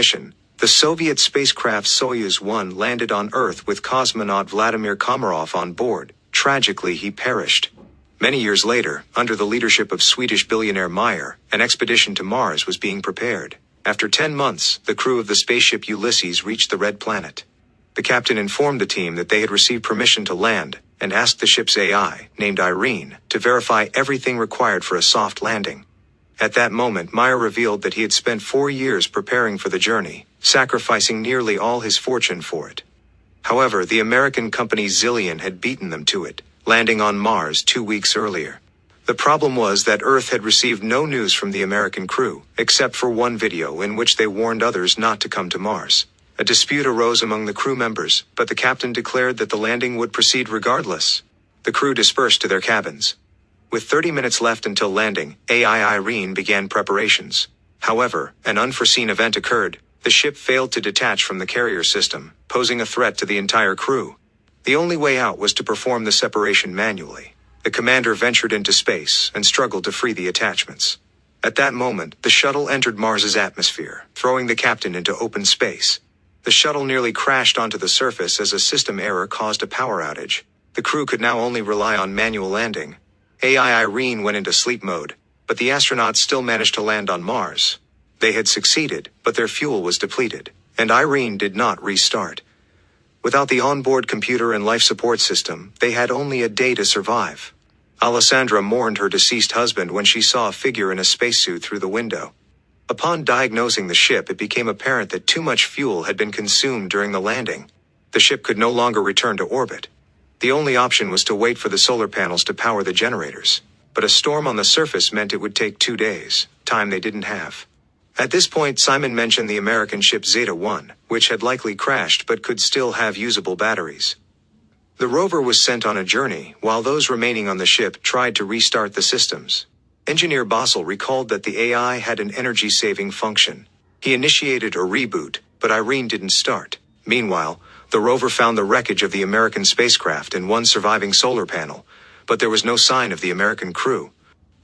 mission, the Soviet spacecraft Soyuz 1 landed on Earth with cosmonaut Vladimir Komarov on board. Tragically, he perished. Many years later, under the leadership of Swedish billionaire Meyer, an expedition to Mars was being prepared. After 10 months, the crew of the spaceship Ulysses reached the Red Planet. The captain informed the team that they had received permission to land, and asked the ship's AI, named Irene, to verify everything required for a soft landing. At that moment, Meyer revealed that he had spent 4 years preparing for the journey, sacrificing nearly all his fortune for it. However, the American company Zillion had beaten them to it, landing on Mars 2 weeks earlier. The problem was that Earth had received no news from the American crew, except for one video in which they warned others not to come to Mars. A dispute arose among the crew members, but the captain declared that the landing would proceed regardless. The crew dispersed to their cabins. With 30 minutes left until landing, AI Irene began preparations. However, an unforeseen event occurred. The ship failed to detach from the carrier system, posing a threat to the entire crew. The only way out was to perform the separation manually. The commander ventured into space and struggled to free the attachments. At that moment, the shuttle entered Mars's atmosphere, throwing the captain into open space. The shuttle nearly crashed onto the surface as a system error caused a power outage. The crew could now only rely on manual landing. AI Irene went into sleep mode, but the astronauts still managed to land on Mars. They had succeeded, but their fuel was depleted, and Irene did not restart. Without the onboard computer and life support system, they had only a day to survive. Alessandra mourned her deceased husband when she saw a figure in a spacesuit through the window. Upon diagnosing the ship, it became apparent that too much fuel had been consumed during the landing. The ship could no longer return to orbit. The only option was to wait for the solar panels to power the generators. But a storm on the surface meant it would take 2 days, time they didn't have. At this point, Simon mentioned the American ship Zeta 1, which had likely crashed but could still have usable batteries. The rover was sent on a journey, while those remaining on the ship tried to restart the systems. Engineer Bossel recalled that the AI had an energy-saving function. He initiated a reboot, but Irene didn't start. Meanwhile, the rover found the wreckage of the American spacecraft and one surviving solar panel, but there was no sign of the American crew.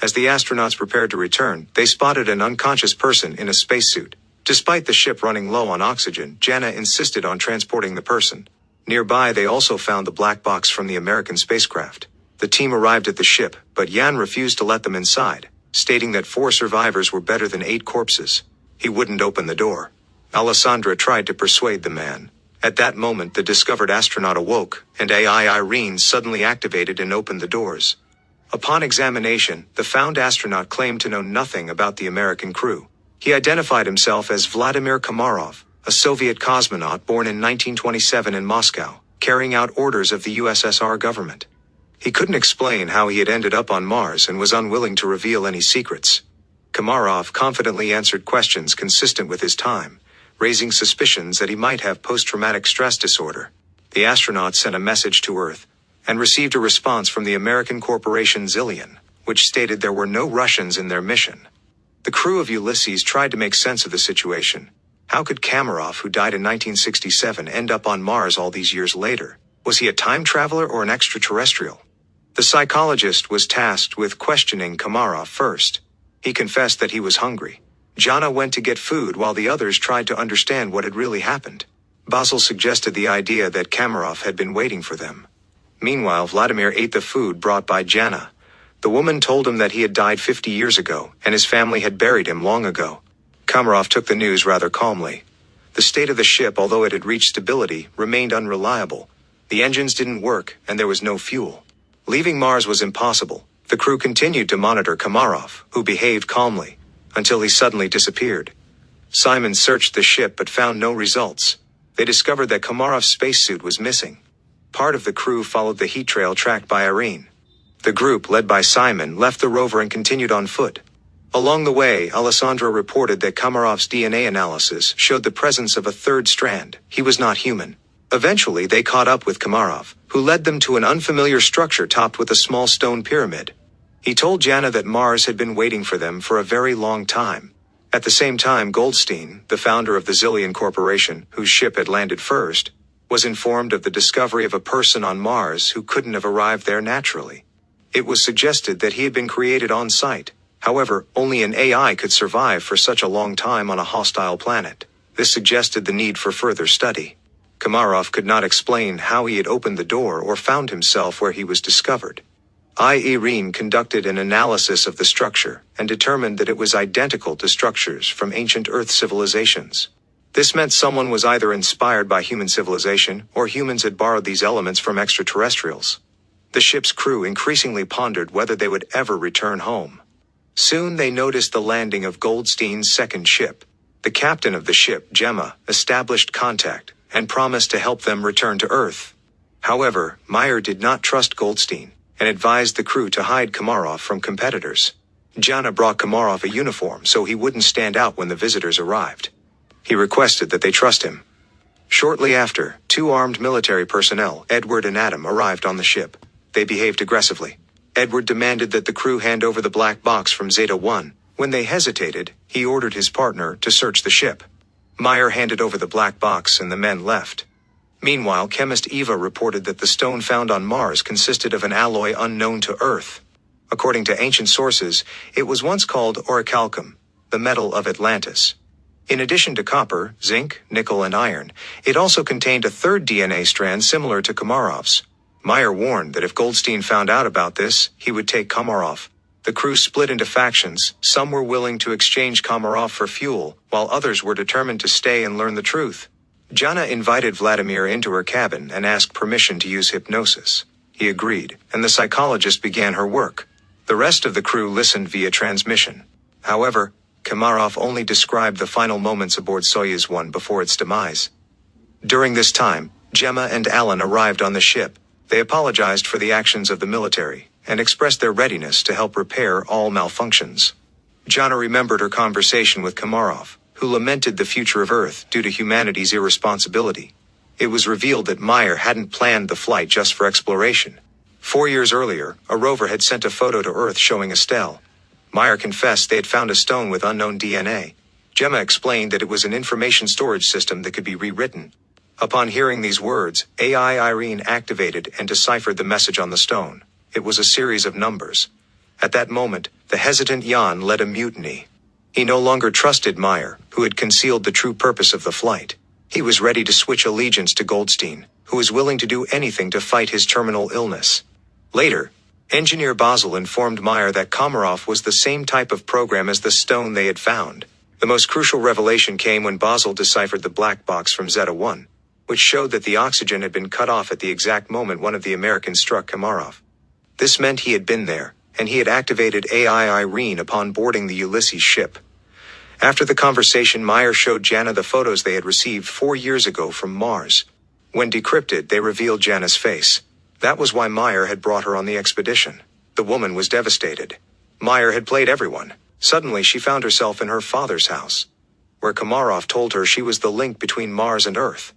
As the astronauts prepared to return, they spotted an unconscious person in a spacesuit. Despite the ship running low on oxygen, Jana insisted on transporting the person. Nearby, they also found the black box from the American spacecraft. The team arrived at the ship, but Jan refused to let them inside, stating that 4 survivors were better than 8 corpses. He wouldn't open the door. Alessandra tried to persuade the man. At that moment, the discovered astronaut awoke, and AI Irene suddenly activated and opened the doors. Upon examination, the found astronaut claimed to know nothing about the American crew. He identified himself as Vladimir Komarov, a Soviet cosmonaut born in 1927 in Moscow, carrying out orders of the USSR government. He couldn't explain how he had ended up on Mars and was unwilling to reveal any secrets. Komarov confidently answered questions consistent with his time, raising suspicions that he might have post-traumatic stress disorder. The astronaut sent a message to Earth, and received a response from the American corporation Zillion, which stated there were no Russians in their mission. The crew of Ulysses tried to make sense of the situation. How could Komarov, who died in 1967, end up on Mars all these years later? Was he a time traveler or an extraterrestrial? The psychologist was tasked with questioning Komarov first. He confessed that he was hungry. Jana went to get food while the others tried to understand what had really happened. Basil suggested the idea that Komarov had been waiting for them. Meanwhile, Vladimir ate the food brought by Jana. The woman told him that he had died 50 years ago, and his family had buried him long ago. Komarov took the news rather calmly. The state of the ship, although it had reached stability, remained unreliable. The engines didn't work, and there was no fuel. Leaving Mars was impossible. The crew continued to monitor Komarov, who behaved calmly, until he suddenly disappeared. Simon searched the ship but found no results. They discovered that Komarov's spacesuit was missing. Part of the crew followed the heat trail tracked by Irene. The group, led by Simon, left the rover and continued on foot. Along the way, Alessandra reported that Komarov's DNA analysis showed the presence of a third strand. He was not human. Eventually, they caught up with Komarov, who led them to an unfamiliar structure topped with a small stone pyramid. He told Jana that Mars had been waiting for them for a very long time. At the same time, Goldstein, the founder of the Zillion Corporation, whose ship had landed first, was informed of the discovery of a person on Mars who couldn't have arrived there naturally. It was suggested that he had been created on site. However, only an AI could survive for such a long time on a hostile planet. This suggested the need for further study. Komarov could not explain how he had opened the door or found himself where he was discovered. Irene conducted an analysis of the structure and determined that it was identical to structures from ancient Earth civilizations. This meant someone was either inspired by human civilization or humans had borrowed these elements from extraterrestrials. The ship's crew increasingly pondered whether they would ever return home. Soon they noticed the landing of Goldstein's second ship. The captain of the ship, Gemma, established contact and promised to help them return to Earth. However, Meyer did not trust Goldstein and advised the crew to hide Komarov from competitors. Jana brought Komarov a uniform so he wouldn't stand out when the visitors arrived. He requested that they trust him. Shortly after, two armed military personnel, Edward and Adam, arrived on the ship. They behaved aggressively. Edward demanded that the crew hand over the black box from Zeta 1. When they hesitated, he ordered his partner to search the ship. Meyer handed over the black box and the men left. Meanwhile, chemist Eva reported that the stone found on Mars consisted of an alloy unknown to Earth. According to ancient sources, it was once called orichalcum, the metal of Atlantis. In addition to copper, zinc, nickel, and iron, it also contained a third DNA strand similar to Komarov's. Meyer warned that if Goldstein found out about this, he would take Komarov. The crew split into factions. Some were willing to exchange Komarov for fuel, while others were determined to stay and learn the truth. Jana invited Vladimir into her cabin and asked permission to use hypnosis. He agreed, and the psychologist began her work. The rest of the crew listened via transmission. However, Komarov only described the final moments aboard Soyuz 1 before its demise. During this time, Gemma and Alan arrived on the ship. They apologized for the actions of the military and expressed their readiness to help repair all malfunctions. Jana remembered her conversation with Komarov, who lamented the future of Earth due to humanity's irresponsibility. It was revealed that Meyer hadn't planned the flight just for exploration. 4 years earlier, a rover had sent a photo to Earth showing Estelle. Meyer confessed they had found a stone with unknown DNA. Gemma explained that it was an information storage system that could be rewritten. Upon hearing these words, AI Irene activated and deciphered the message on the stone. It was a series of numbers. At that moment, the hesitant Jan led a mutiny. He no longer trusted Meyer, who had concealed the true purpose of the flight. He was ready to switch allegiance to Goldstein, who was willing to do anything to fight his terminal illness. Later, Engineer Basel informed Meyer that Komarov was the same type of program as the stone they had found. The most crucial revelation came when Basel deciphered the black box from Zeta 1, which showed that the oxygen had been cut off at the exact moment one of the Americans struck Komarov. This meant he had been there, and he had activated AI Irene upon boarding the Ulysses ship. After the conversation, Meyer showed Jana the photos they had received 4 years ago from Mars. When decrypted, they revealed Jana's face. That was why Meyer had brought her on the expedition. The woman was devastated. Meyer had played everyone. Suddenly she found herself in her father's house, where Komarov told her she was the link between Mars and Earth.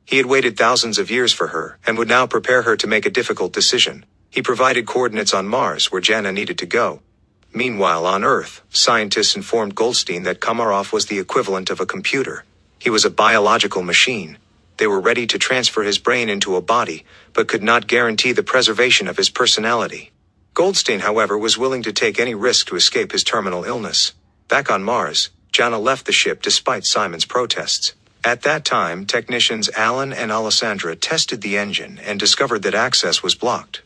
He had waited thousands of years for her, and would now prepare her to make a difficult decision. He provided coordinates on Mars where Jana needed to go. Meanwhile, on Earth, scientists informed Goldstein that Komarov was the equivalent of a computer. He was a biological machine. They were ready to transfer his brain into a body, but could not guarantee the preservation of his personality. Goldstein, however, was willing to take any risk to escape his terminal illness. Back on Mars, Jana left the ship despite Simon's protests. At that time, technicians Alan and Alessandra tested the engine and discovered that access was blocked.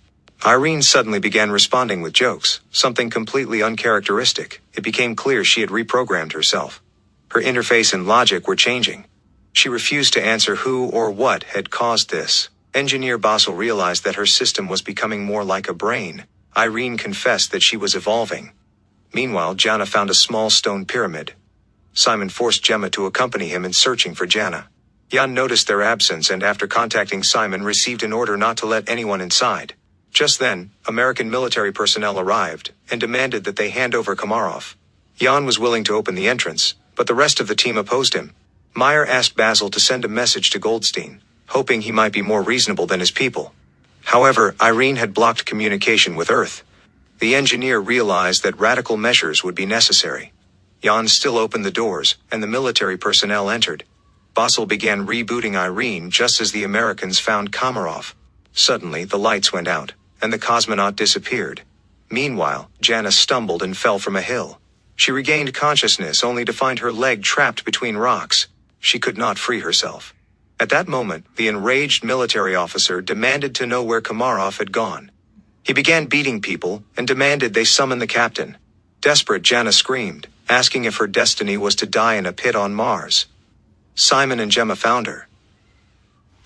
Irene suddenly began responding with jokes, something completely uncharacteristic. It became clear she had reprogrammed herself. Her interface and logic were changing. She refused to answer who or what had caused this. Engineer Basel realized that her system was becoming more like a brain. Irene confessed that she was evolving. Meanwhile, Jana found a small stone pyramid. Simon forced Gemma to accompany him in searching for Jana. Jan noticed their absence and after contacting Simon received an order not to let anyone inside. Just then, American military personnel arrived and demanded that they hand over Komarov. Jan was willing to open the entrance, but the rest of the team opposed him. Meyer asked Basil to send a message to Goldstein, hoping he might be more reasonable than his people. However, Irene had blocked communication with Earth. The engineer realized that radical measures would be necessary. Jan still opened the doors, and the military personnel entered. Basil began rebooting Irene just as the Americans found Komarov. Suddenly, the lights went out, and the cosmonaut disappeared. Meanwhile, Jana stumbled and fell from a hill. She regained consciousness only to find her leg trapped between rocks. She could not free herself. At that moment, the enraged military officer demanded to know where Komarov had gone. He began beating people and demanded they summon the captain. Desperate, Jana screamed, asking if her destiny was to die in a pit on Mars. Simon and Gemma found her.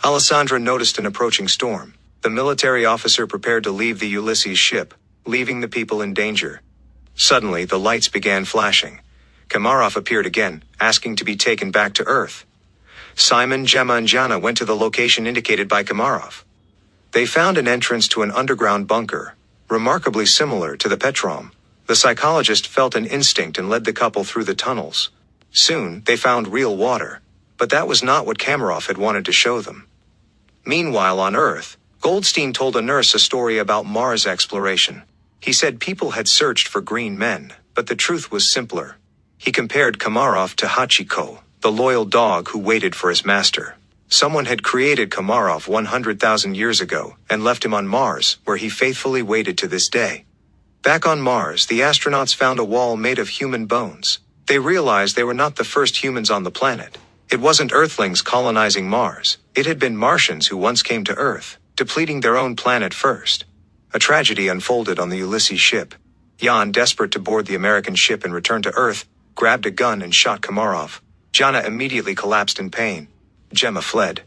Alessandra noticed an approaching storm. The military officer prepared to leave the Ulysses ship, leaving the people in danger. Suddenly, the lights began flashing. Komarov appeared again, asking to be taken back to Earth. Simon, Gemma and Jana went to the location indicated by Komarov. They found an entrance to an underground bunker, remarkably similar to the Petrom. The psychologist felt an instinct and led the couple through the tunnels. Soon, they found real water, but that was not what Komarov had wanted to show them. Meanwhile on Earth, Goldstein told a nurse a story about Mars exploration. He said people had searched for green men, but the truth was simpler. He compared Komarov to Hachiko, the loyal dog who waited for his master. Someone had created Komarov 100,000 years ago and left him on Mars, where he faithfully waited to this day. Back on Mars, the astronauts found a wall made of human bones. They realized they were not the first humans on the planet. It wasn't Earthlings colonizing Mars. It had been Martians who once came to Earth, depleting their own planet first. A tragedy unfolded on the Ulysses ship. Jan, desperate to board the American ship and return to Earth, grabbed a gun and shot Komarov. Jana immediately collapsed in pain. Gemma fled.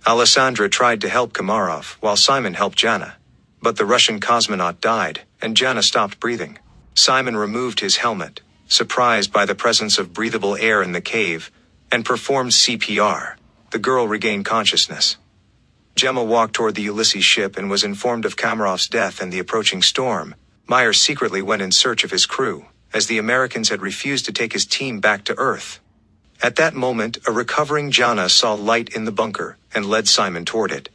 Alessandra tried to help Komarov, while Simon helped Jana. But the Russian cosmonaut died, and Jana stopped breathing. Simon removed his helmet, surprised by the presence of breathable air in the cave, and performed CPR. The girl regained consciousness. Gemma walked toward the Ulysses ship and was informed of Komarov's death and the approaching storm. Myers secretly went in search of his crew, as the Americans had refused to take his team back to Earth. At that moment, a recovering Jana saw light in the bunker and led Simon toward it.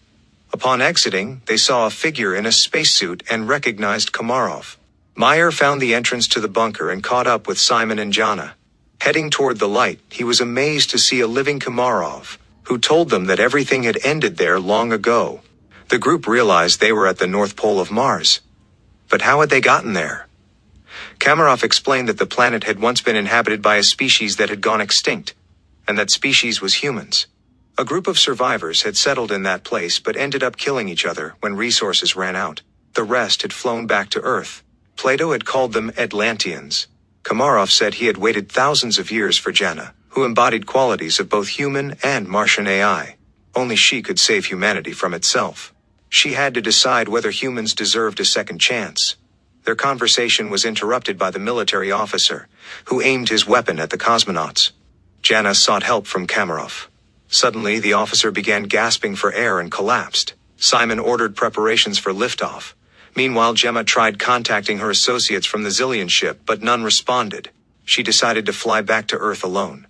Upon exiting, they saw a figure in a spacesuit and recognized Komarov. Meyer found the entrance to the bunker and caught up with Simon and Jana. Heading toward the light, he was amazed to see a living Komarov, who told them that everything had ended there long ago. The group realized they were at the North Pole of Mars. But how had they gotten there? Komarov explained that the planet had once been inhabited by a species that had gone extinct, and that species was humans. A group of survivors had settled in that place but ended up killing each other when resources ran out. The rest had flown back to Earth. Plato had called them Atlanteans. Komarov said he had waited thousands of years for Jana, who embodied qualities of both human and Martian AI. Only she could save humanity from itself. She had to decide whether humans deserved a second chance. Their conversation was interrupted by the military officer, who aimed his weapon at the cosmonauts. Jana sought help from Komarov. Suddenly, the officer began gasping for air and collapsed. Simon ordered preparations for liftoff. Meanwhile, Gemma tried contacting her associates from the Zillion ship, but none responded. She decided to fly back to Earth alone.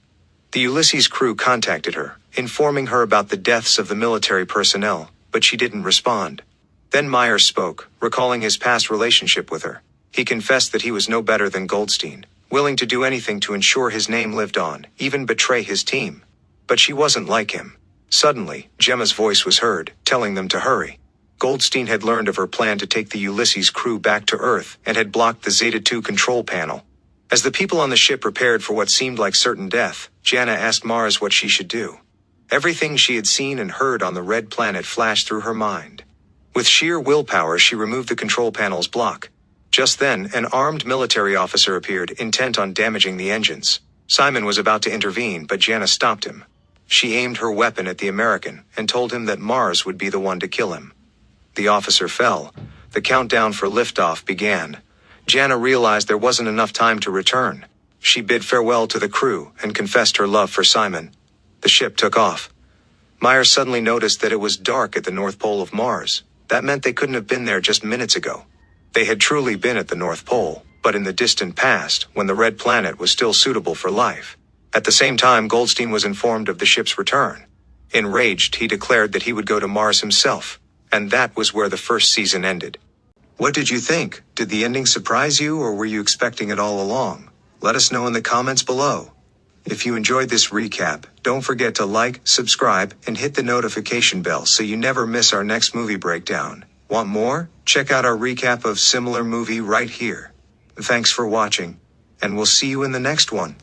The Ulysses crew contacted her, informing her about the deaths of the military personnel, but she didn't respond. Then Myers spoke, recalling his past relationship with her. He confessed that he was no better than Goldstein, willing to do anything to ensure his name lived on, even betray his team. But she wasn't like him. Suddenly, Gemma's voice was heard, telling them to hurry. Goldstein had learned of her plan to take the Ulysses crew back to Earth and had blocked the Zeta-2 control panel. As the people on the ship prepared for what seemed like certain death, Jana asked Mars what she should do. Everything she had seen and heard on the red planet flashed through her mind. With sheer willpower, she removed the control panel's block. Just then, an armed military officer appeared, intent on damaging the engines. Simon was about to intervene, but Jana stopped him. She aimed her weapon at the American and told him that Mars would be the one to kill him. The officer fell. The countdown for liftoff began. Jana realized there wasn't enough time to return. She bid farewell to the crew and confessed her love for Simon. The ship took off. Myers suddenly noticed that it was dark at the North Pole of Mars. That meant they couldn't have been there just minutes ago. They had truly been at the North Pole, but in the distant past, when the red planet was still suitable for life. At the same time, Goldstein was informed of the ship's return. Enraged, he declared that he would go to Mars himself. And that was where the first season ended. What did you think? Did the ending surprise you, or were you expecting it all along? Let us know in the comments below. If you enjoyed this recap, don't forget to like, subscribe, and hit the notification bell so you never miss our next movie breakdown. Want more? Check out our recap of similar movie right here. Thanks for watching, and we'll see you in the next one.